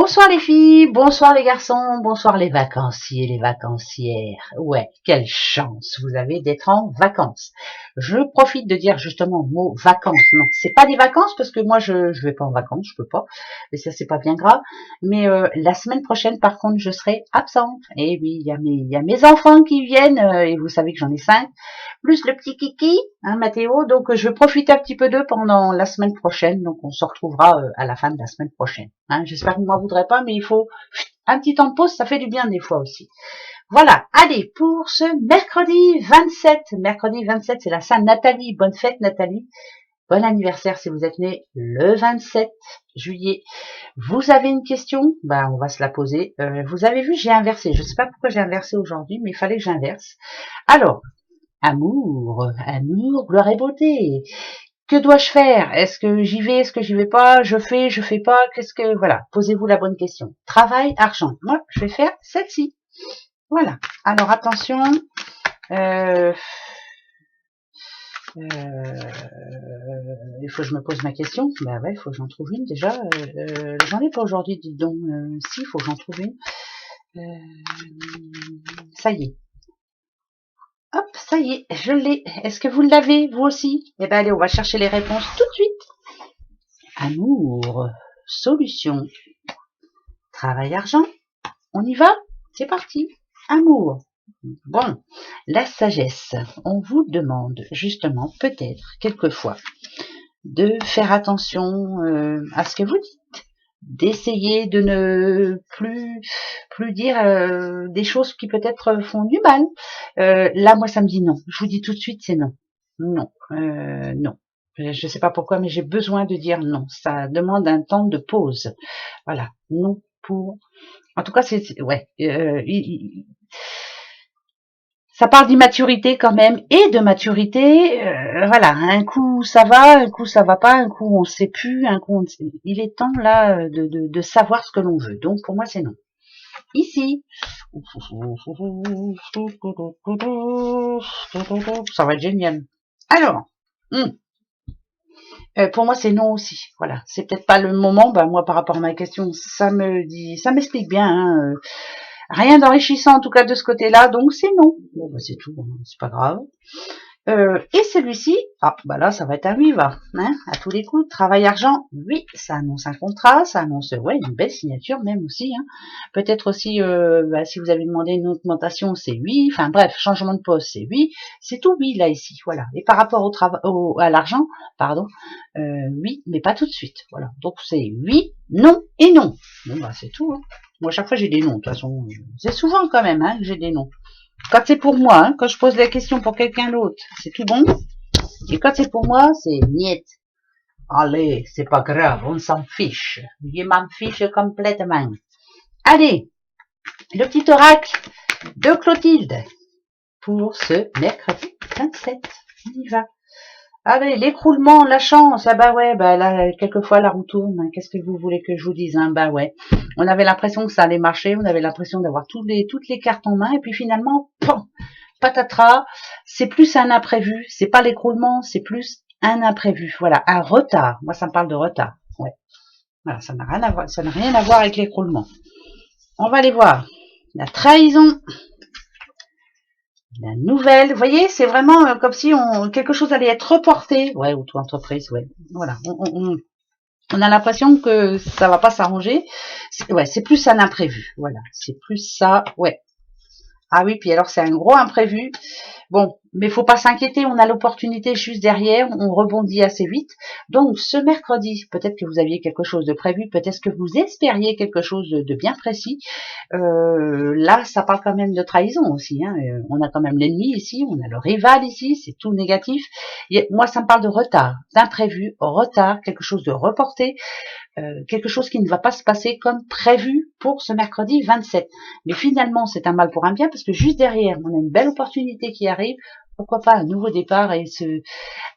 Bonsoir les filles, bonsoir les garçons, bonsoir les vacanciers, les vacancières. Ouais, quelle chance vous avez d'être en vacances. Je profite de dire justement le mot vacances. Non, c'est pas des vacances parce que moi je vais pas en vacances, je peux pas. Mais ça c'est pas bien grave. Mais la semaine prochaine par contre je serai absente. Et oui, il y a mes enfants qui viennent et vous savez que j'en ai 5. Plus le petit Kiki, hein, Mathéo. Donc je vais profiter un petit peu d'eux pendant la semaine prochaine. Donc on se retrouvera à la fin de la semaine prochaine. Hein. J'espère que vous m'en voudrez pas, mais il faut un petit temps de pause, ça fait du bien des fois aussi. Voilà, allez, pour ce mercredi 27. Mercredi 27, c'est la Sainte Nathalie. Bonne fête Nathalie. Bon anniversaire si vous êtes né le 27 juillet. Vous avez une question? Ben, on va se la poser. Vous avez vu, j'ai inversé. Je ne sais pas pourquoi j'ai inversé aujourd'hui, mais il fallait que j'inverse. Alors, amour, gloire et beauté. Que dois-je faire? Est-ce que j'y vais? Est-ce que j'y vais pas? Je fais pas? Qu'est-ce que... Voilà, posez-vous la bonne question. Travail, argent. Moi, je vais faire celle-ci. Voilà. Alors, attention. Il faut que je me pose ma question. Ben ouais, il faut que j'en trouve une déjà. J'en ai pas aujourd'hui, dis donc. Si, il faut que j'en trouve une. Ça y est. Hop, ça y est, je l'ai. Est-ce que vous l'avez, vous aussi? Eh ben allez, on va chercher les réponses tout de suite. Amour, solution, travail, argent. On y va? C'est parti. Amour. Bon, la sagesse. On vous demande justement, peut-être, quelquefois, de faire attention à ce que vous dites, d'essayer de ne plus dire des choses qui peut-être font du mal. Là, moi, ça me dit non. Je vous dis tout de suite, c'est non. Non, non. Je sais pas pourquoi, mais j'ai besoin de dire non. Ça demande un temps de pause. Voilà, non pour... En tout cas, c'est... Ouais. Ça parle d'immaturité quand même et de maturité. Voilà, un coup ça va, un coup ça va pas, un coup on sait plus, un coup on sait... Il est temps là de savoir ce que l'on veut. Donc pour moi c'est non. Ici, ça va être génial. Alors, pour moi c'est non aussi. Voilà, c'est peut-être pas le moment. Ben moi par rapport à ma question, ça m'explique bien. Hein, rien d'enrichissant en tout cas de ce côté-là, donc c'est non. Bon, bah c'est tout, hein, c'est pas grave. Et celui-ci, ah bah là ça va être un oui va, hein, à tous les coups. Travail argent, oui, ça annonce un contrat, ça annonce ouais une belle signature même aussi. Hein. Peut-être aussi bah, si vous avez demandé une augmentation, c'est oui. Enfin bref, changement de poste, c'est oui. C'est tout oui là ici, voilà. Et par rapport au travail, à l'argent, pardon, oui, mais pas tout de suite. Voilà. Donc c'est oui, non et non. Bon bah c'est tout. Hein. Moi à chaque fois j'ai des noms. De toute façon, c'est souvent quand même hein, que j'ai des noms. Quand c'est pour moi, hein, quand je pose la question pour quelqu'un d'autre, c'est tout bon. Et quand c'est pour moi, c'est niet. Allez, c'est pas grave, on s'en fiche. Je m'en fiche complètement. Allez, le petit oracle de Clotilde pour ce mercredi 27. On y va. Allez, l'écroulement, la chance, ah bah ouais, bah là, quelquefois la roue tourne, hein. Qu'est-ce que vous voulez que je vous dise, hein, bah ouais. On avait l'impression que ça allait marcher, on avait l'impression d'avoir toutes les cartes en main, et puis finalement, patatras, c'est plus un imprévu, c'est pas l'écroulement, c'est plus un imprévu, voilà, un retard. Moi, ça me parle de retard, ouais. Voilà, ça n'a rien à voir avec l'écroulement. On va aller voir. La trahison. La nouvelle, vous voyez, c'est vraiment comme si quelque chose allait être reporté. Ouais, auto-entreprise, ouais. Voilà. On a l'impression que ça va pas s'arranger. Ouais, c'est plus un imprévu. Voilà. C'est plus ça, ouais. Ah oui, puis alors c'est un gros imprévu. Bon, mais faut pas s'inquiéter, on a l'opportunité juste derrière, on rebondit assez vite. Donc ce mercredi, peut-être que vous aviez quelque chose de prévu, peut-être que vous espériez quelque chose de bien précis. Là, ça parle quand même de trahison aussi. Hein. On a quand même l'ennemi ici, on a le rival ici, c'est tout négatif. Moi, ça me parle de retard, d'imprévu, retard, quelque chose de reporté. Quelque chose qui ne va pas se passer comme prévu pour ce mercredi 27. Mais finalement, c'est un mal pour un bien parce que juste derrière, on a une belle opportunité qui arrive. Pourquoi pas un nouveau départ et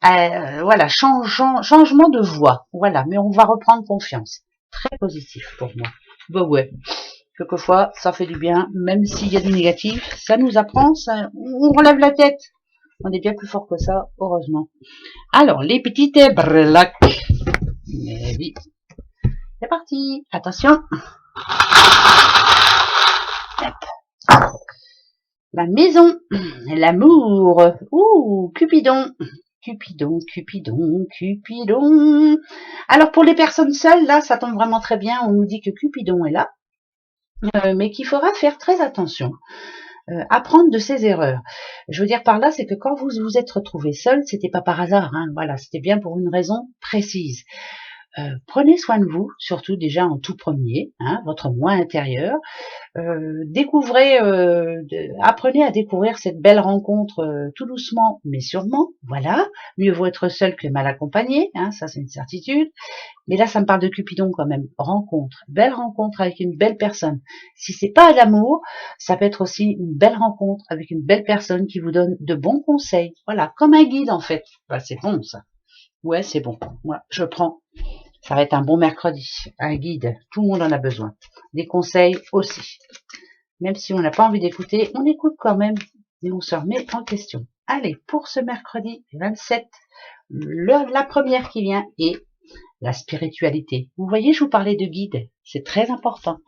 voilà, changement de voie. Voilà, mais on va reprendre confiance. Très positif pour moi. Bah ouais. Quelquefois, ça fait du bien, même s'il y a du négatif, ça nous apprend, on relève la tête. On est bien plus fort que ça, heureusement. Alors, les petites breloques. Mais oui. C'est parti. Attention. La maison, l'amour, ouh, Cupidon. Cupidon, Cupidon, Cupidon. Alors pour les personnes seules, là, ça tombe vraiment très bien. On nous dit que Cupidon est là, mais qu'il faudra faire très attention. Apprendre de ses erreurs. Je veux dire par là, c'est que quand vous vous êtes retrouvé seul, c'était pas par hasard, hein, voilà, c'était bien pour une raison précise. Prenez soin de vous, surtout déjà en tout premier, hein, votre moi intérieur. Découvrez, apprenez à découvrir cette belle rencontre tout doucement, mais sûrement. Voilà, mieux vaut être seul que mal accompagné, hein, ça c'est une certitude. Mais là, ça me parle de Cupidon quand même. Belle rencontre avec une belle personne. Si c'est pas l'amour, ça peut être aussi une belle rencontre avec une belle personne qui vous donne de bons conseils. Voilà, comme un guide en fait. Bah, c'est bon ça. Ouais, c'est bon. Moi, je prends. Ça va être un bon mercredi. Un guide, tout le monde en a besoin. Des conseils aussi. Même si on n'a pas envie d'écouter, on écoute quand même et on se remet en question. Allez, pour ce mercredi 27, la première qui vient est la spiritualité. Vous voyez, je vous parlais de guide. C'est très important.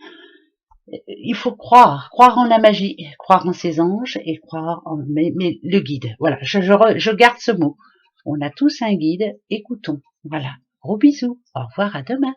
Il faut croire en la magie, croire en ses anges et croire en mais le guide. Voilà, je garde ce mot. On a tous un guide, écoutons. Voilà. Gros bisous. Au revoir, à demain.